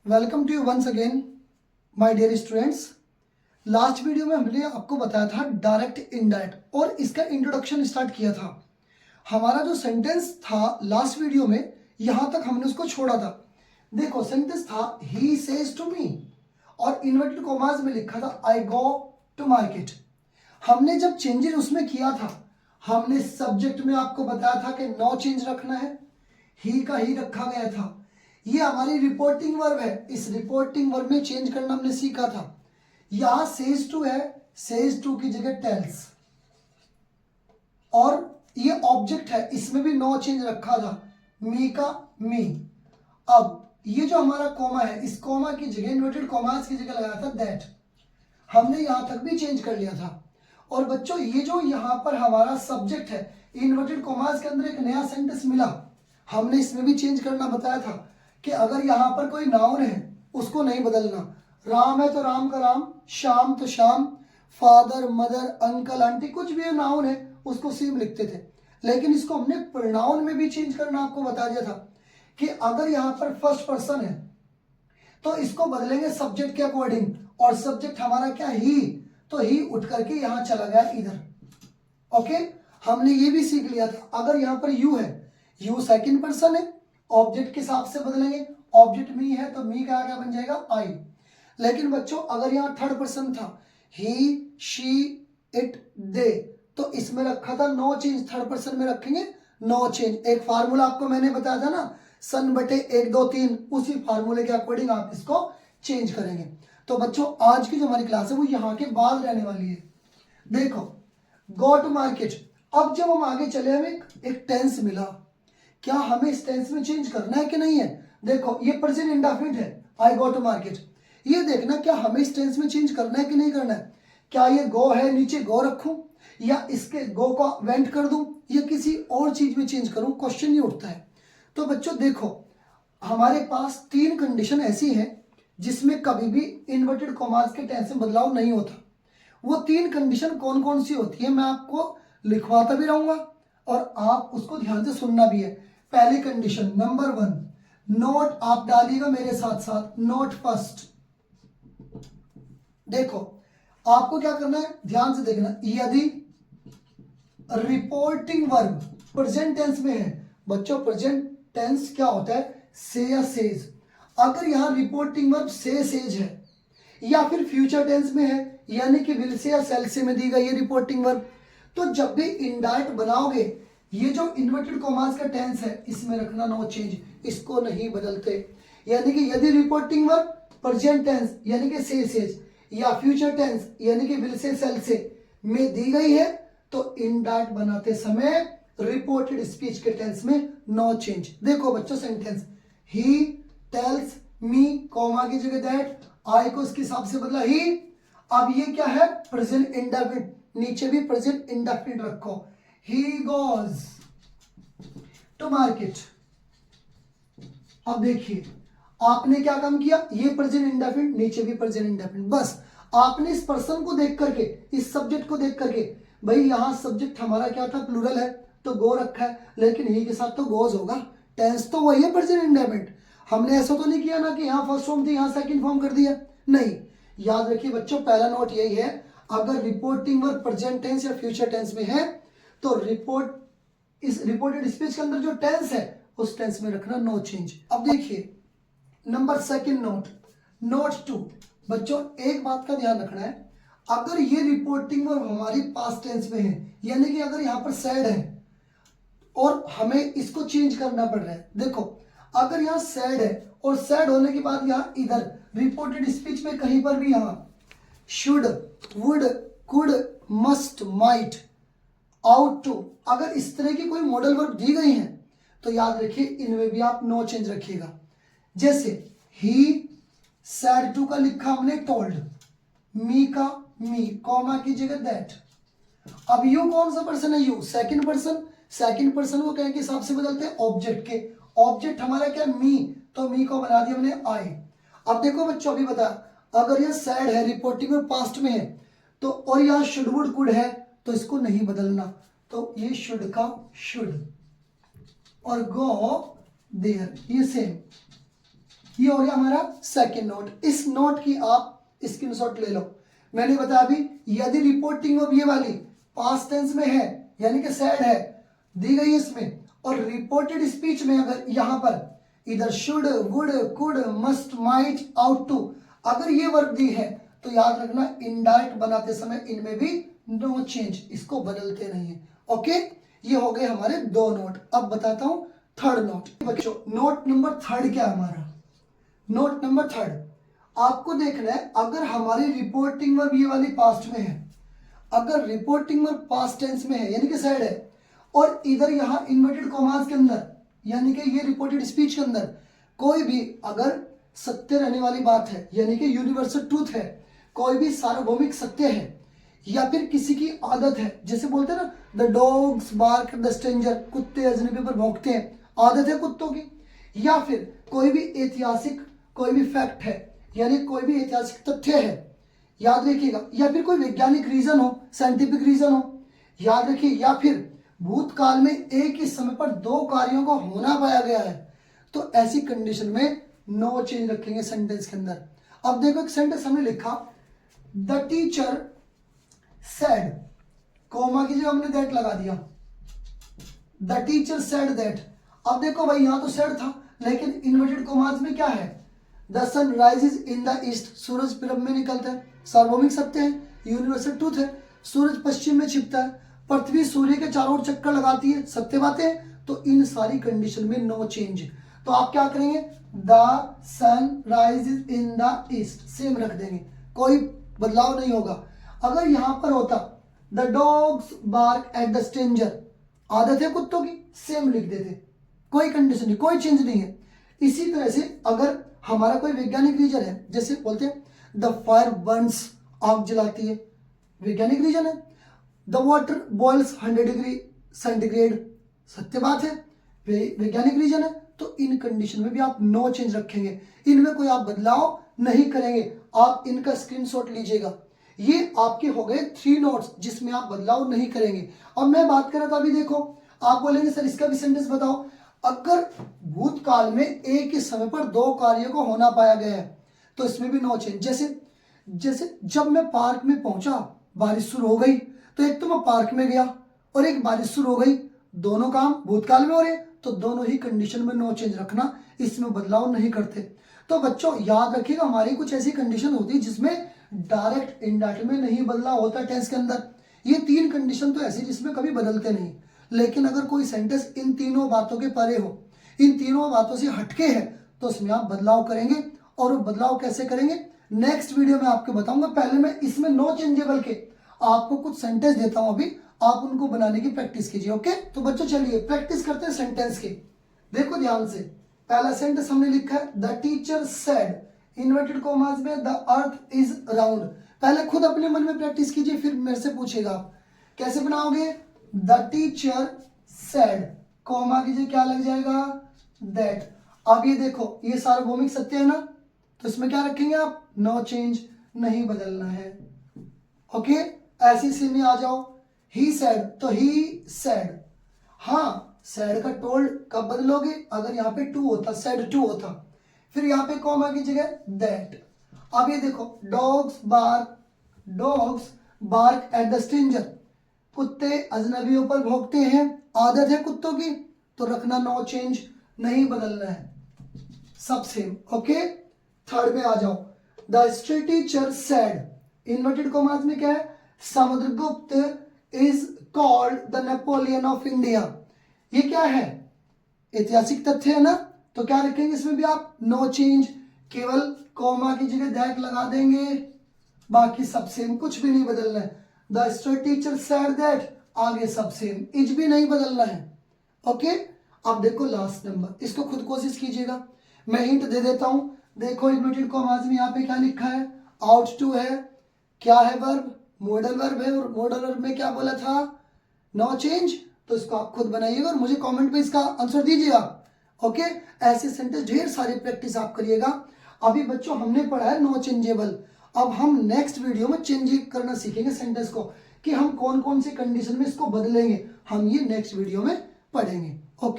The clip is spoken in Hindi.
Welcome to you once again my dear students. Last video में हमने आपको बताया था डायरेक्ट इनडायरेक्ट और इसका इंट्रोडक्शन स्टार्ट किया था। हमारा जो सेंटेंस था लास्ट वीडियो में यहाँ तक हमने उसको छोड़ा था। देखो सेंटेंस था ही सेज टू मी और इन्वर्टेड कॉमास में लिखा था आई गो टू मार्केट। हमने जब चेंजेस उसमें किया था हमने सब्जेक्ट में आपको बताया था कि नो चेंज रखना है, ही का ही रखा गया था। ये हमारी रिपोर्टिंग वर्ब है, इस रिपोर्टिंग वर्ब में चेंज करना हमने सीखा था। यहां सेज टू है, सेज टू की जगह टेल्स और ये ऑब्जेक्ट है, इसमें भी नो चेंज रखा था, मी का मी। अब ये जो हमारा कॉमा है इस कॉमा की जगह इन्वर्टेड कॉमास की जगह लगाया था दैट। हमने यहां तक भी चेंज कर लिया था। और बच्चों ये जो यहां पर हमारा सब्जेक्ट है इन्वर्टेड कॉमास के अंदर एक नया सेंटेंस मिला, हमने इसमें भी चेंज करना बताया था कि अगर यहां पर कोई नाउन है उसको नहीं बदलना। राम है तो राम का राम, शाम तो शाम, फादर मदर अंकल आंटी कुछ भी नाउन है उसको सेम लिखते थे। लेकिन इसको हमने प्रोनाउन में भी चेंज करना आपको बता दिया था कि अगर यहां पर फर्स्ट पर्सन है तो इसको बदलेंगे सब्जेक्ट के अकॉर्डिंग, और सब्जेक्ट हमारा क्या ही, तो ही उठ करके यहां चला गया इधर। ओके, हमने ये भी सीख लिया था अगर यहां पर यू है, यू सेकंड पर्सन है, ऑब्जेक्ट के हिसाब से बदलेंगे। ऑब्जेक्ट मी है तो मी का क्या बन जाएगा आई। लेकिन बच्चों अगर यहां थर्ड पर्सन था ही शी इट दे तो इसमें रखा था नो चेंज, थर्ड पर्सन में रखेंगे नो चेंज। एक फार्मूला आपको मैंने बताया था ना, सन बटे 1 2 3, उसी फार्मूले के अकॉर्डिंग आप इसको चेंज करेंगे। तो बच्चों आज की जो हमारी क्लास है वो यहाँ के बाद रहने वाली है। देखो गो टू मार्केट, अब जब हम आगे चले हमें एक टेंस मिला, क्या हमें इस टेंस में चेंज करना है कि नहीं है। देखो ये प्रेजेंट इंडेफिनिट है आई गो टू मार्केट, ये देखना क्या हमें इस टेंस में चेंज करना है कि नहीं करना है। क्या ये गो है नीचे गो रखूं या इसके गो को वेंट कर दूं या किसी और चीज में चेंज करूं, क्वेश्चन नहीं उठता है। तो बच्चों देखो हमारे पास 3 कंडीशन ऐसी है जिसमें कभी भी इन्वर्टेड कॉमास के टेंस में बदलाव नहीं होता। वो 3 कंडीशन कौन कौन सी होती है मैं आपको लिखवाता भी रहूंगा और आप उसको ध्यान से सुनना भी है। पहली कंडीशन नंबर 1, नोट आप डालिएगा मेरे साथ साथ, नोट फर्स्ट। देखो आपको क्या करना है ध्यान से देखना, यदि रिपोर्टिंग वर्ब प्रेजेंट टेंस में है, बच्चों प्रेजेंट टेंस क्या होता है से या सेज, अगर यहां रिपोर्टिंग वर्ब से सेज है या फिर फ्यूचर टेंस में है यानी कि विल से या सेल से में दी गई है रिपोर्टिंग वर्ब, तो जब भी इनडायरेक्ट बनाओगे ये जो इन्वर्टेड कॉमास का टेंस है इसमें रखना नो चेंज, इसको नहीं बदलते। यानी कि यदि रिपोर्टिंग वर्ब प्रेजेंट टेंस यानी कि से सेज या फ्यूचर टेंस यानी कि विल से सेल से में दी गई है तो इनडायरेक्ट बनाते समय रिपोर्टेड स्पीच के टेंस में नो चेंज। देखो बच्चों sentence he tells me comma की जगह दैट, आई को इसके हिसाब से बदला ही। अब ये क्या है प्रेजेंट इंडेफिनिट, नीचे भी प्रेजेंट इंडेफिनिट रखो, ही गोज टू मार्केट। अब देखिए आपने क्या काम किया, ये प्रेजेंट इंडेफिनिट नीचे भी प्रेजेंट इंडेफिनिट, बस आपने इस पर्सन को देख करके इस सब्जेक्ट को देख करके, भाई यहां सब्जेक्ट हमारा क्या था प्लूरल है तो गो रखा है, लेकिन ही के साथ तो गोज होगा, टेंस तो वही है प्रेजेंट इंडेफिनिट। हमने ऐसा तो नहीं किया ना कि यहाँ फर्स्ट फॉर्म थी यहाँ सेकंड फॉर्म कर दिया, नहीं। याद रखिए बच्चों पहला नोट यही है, अगर रिपोर्टिंग वर्ब प्रेजेंट टेंस या फ्यूचर टेंस में है तो इस रिपोर्टेड स्पीच के अंदर जो टेंस है उस टेंस में रखना नो चेंज। अब देखिए नंबर 2 नोट, नोट 2, बच्चों एक बात का ध्यान रखना है, अगर ये रिपोर्टिंग वर्ब हमारी पास्ट टेंस में है यानी कि अगर यहां पर सैड है और हमें इसको चेंज करना पड़ रहा है, देखो अगर यहां सैड है और सैड होने के बाद यहां इधर रिपोर्टेड स्पीच में कहीं पर भी यहां should would could must might ought to, अगर इस तरह की कोई मॉडल वर्ब दी गई है तो याद रखिए इनमें भी आप नो चेंज रखिएगा। जैसे ही सैड टू का लिखा हमने टोल्ड, मी का मी कॉमा की जगह दैट। अब यू कौन सा पर्सन है, you second person, second person को कह के हिसाब से बदलते हैं ऑब्जेक्ट के, ऑब्जेक्ट हमारा क्या मी, तो मी को बना दिया हमने आई। अब देखो बच्चों अभी बता, अगर यह सैड है रिपोर्टिंग में पास्ट में है तो और यहां शुड वुड कुड है तो इसको नहीं बदलना, तो ये शुड का शुड और गो देयर ये सेम। ये हो गया हमारा सेकंड नोट। इस नोट की आप स्क्रीनशॉट ले लो। मैंने बताया अभी, यदि रिपोर्टिंग वर्ब ये वाली पास्ट टेंस में है यानी कि सैड है दी गई इसमें, और रिपोर्टेड स्पीच में अगर यहां पर इधर should, would, could, must, might, ought to अगर ये वर्ब दी है तो याद रखना इनडायरेक्ट बनाते समय इनमें भी नो चेंज, इसको बदलते नहीं है। ओके, ये हो गए हमारे दो नोट। अब बताता हूं थर्ड नोट। बच्चों नोट नंबर थर्ड क्या है हमारा? नोट नंबर थर्ड आपको देखना है, अगर हमारी रिपोर्टिंग वर्ब ये वाली पास्ट में है, अगर रिपोर्टिंग वर्ब पास्ट टेंस में है यानी कि सैड है, और इधर यहां इन्वर्टेड कॉमास के अंदर यानी कि ये रिपोर्टेड स्पीच के अंदर कोई भी अगर सत्य रहने वाली बात है यानी कि यूनिवर्सल ट्रूथ है, कोई भी सार्वभौमिक सत्य है, या फिर किसी की आदत है, जैसे बोलते हैं ना the dogs bark the stranger, कुत्ते अजनबी पर भौंकते हैं, आदत है कुत्तों की, या फिर कोई भी ऐतिहासिक कोई भी फैक्ट है यानी कोई भी ऐतिहासिक तथ्य है, याद रखिएगा, या फिर कोई वैज्ञानिक रीजन हो, साइंटिफिक रीजन हो, याद रखिए, या फिर भूतकाल में एक ही समय पर दो कार्यों को होना पाया गया है, तो ऐसी कंडीशन में नो चेंज रखेंगे सेंटेंस के अंदर। अब देखो एक सेंटेंस हमने लिखा द टीचर सेड, कोमा की जगह हमने दैट लगा दिया, द टीचर सेड दैट। अब देखो भाई यहां तो सेड था लेकिन इन्वर्टेड कोमास में क्या है? The sun rises in the east, सूरज पूरब में निकलता है, सार्वभौमिक सत्य है, यूनिवर्सल ट्रूथ है। सूरज पश्चिम में छिपता है, पृथ्वी सूर्य के चारों ओर चक्कर लगाती है, सत्य बातें हैं। तो इन सारी कंडीशन में नो चेंज। तो आप क्या करेंगे? The sun rises in the east same रख देंगे, कोई बदलाव नहीं होगा। अगर यहां पर होता the dogs bark at the stranger, आदत है कुत्तों की, सेम लिख देते, कोई कंडीशन नहीं, कोई चेंज नहीं है। इसी तरह से अगर हमारा कोई वैज्ञानिक रीजन है, जैसे बोलते हैं द फायर बर्न्स, आग जलाती है, वैज्ञानिक रीजन है। The water boils 100 degree centigrade, सत्य बात है, वैज्ञानिक रीजन है। तो इन कंडीशन में भी आप नो चेंज रखेंगे, इनमें कोई आप बदलाव नहीं करेंगे। आप इनका स्क्रीनशॉट लीजिएगा। ये आपके हो गए 3 नोट्स जिसमें आप बदलाव नहीं करेंगे। अब मैं बात कर रहा था, अभी देखो आप बोलेंगे सर इसका भी सेंटेंस बताओ। अगर भूतकाल में एक ही समय पर दो कार्यों को होना पाया गया है तो इसमें भी नो चेंज। जैसे जब मैं पार्क में पहुंचा, बारिश शुरू हो गई, तो एक तो मैं पार्क में गया और एक बारिश शुरू हो गई, दोनों काम भूतकाल में हो रहे, तो दोनों ही कंडीशन में नो चेंज रखना, इसमें बदलाव नहीं करते। तो बच्चों याद रखिएगा, हमारी कुछ ऐसी कंडीशन होती है जिसमें डायरेक्ट इनडायरेक्ट में नहीं बदलाव होता टेंस के अंदर। ये 3 कंडीशन तो ऐसी जिसमें कभी बदलते नहीं। लेकिन अगर कोई सेंटेंस इन तीनों बातों के परे हो, इन तीनों बातों से हटके है, तो उसमें आप बदलाव करेंगे। और वो बदलाव कैसे करेंगे नेक्स्ट वीडियो में आपको बताऊंगा। पहले मैं इसमें नो चेंजेबल के आपको कुछ सेंटेंस देता हूं, अभी आप उनको बनाने की प्रैक्टिस कीजिए। ओके, तो बच्चों चलिए प्रैक्टिस करते हैं सेंटेंस की। देखो ध्यान से, पहला सेंटेंस हमने लिखा है the teacher said, inverted commas में द अर्थ इज राउंड। पहले खुद अपने मन में प्रैक्टिस कीजिए, फिर मेरे से पूछेगा आप कैसे बनाओगे। द टीचर सेड, कॉमा कीजिए, क्या लग जाएगा? दैट। अब ये देखो ये सार्वभौमिक सत्य है ना, तो इसमें क्या रखेंगे आप? नो चेंज, नहीं बदलना है। ओके, ऐसी सी में आ जाओ। ही सेड, तो ही सेड, हाँ सेड का टोल्ड कब बदलोगे? अगर यहाँ पे टू होता, सेड टू होता, फिर यहाँ पे कॉमा की जगह दैट। अब ये देखो dogs bark at the stranger, कुत्ते अजनबियों पर भौंकते हैं, आदत है कुत्तों की, तो रखना नो चेंज, नहीं बदलना है, सब सेम। ओके, थर्ड में आ जाओ। The street teacher said, inverted commas में क्या है? Samudragupta is called the Napoleon of India. ये क्या है? ऐतिहासिक तथ्य है ना, तो क्या रखेंगे इसमें भी आप? नो चेंज, केवल कॉमा की जगह दैट लगा देंगे, बाकी सब सेम, कुछ भी नहीं बदलना है। The street teacher said that, आगे सब सेम, इज भी नहीं बदलना है। ओके, अब देखो लास्ट नंबर, इसको खुद कोशिश कीजिएगा, मैं हिंट दे देता हूं। देखो इन्वर्टेड कॉमास में यहाँ पे क्या लिखा है? आउट टू है, क्या है वर्ब? मॉडल वर्ब है, और मॉडल वर्ब में क्या बोला था? No change. तो इसको आप खुद बनाइएगा और मुझे कमेंट पे इसका आंसर दीजिएगा। ओके, ऐसे सेंटेंस ढेर सारे प्रैक्टिस आप करिएगा। अभी बच्चों हमने पढ़ा है नो चेंजेबल, अब हम नेक्स्ट वीडियो में चेंज करना सीखेंगे सेंटेंस को, कि हम कौन कौन सी कंडीशन में इसको बदलेंगे, हम ये नेक्स्ट वीडियो में पढ़ेंगे। ओके।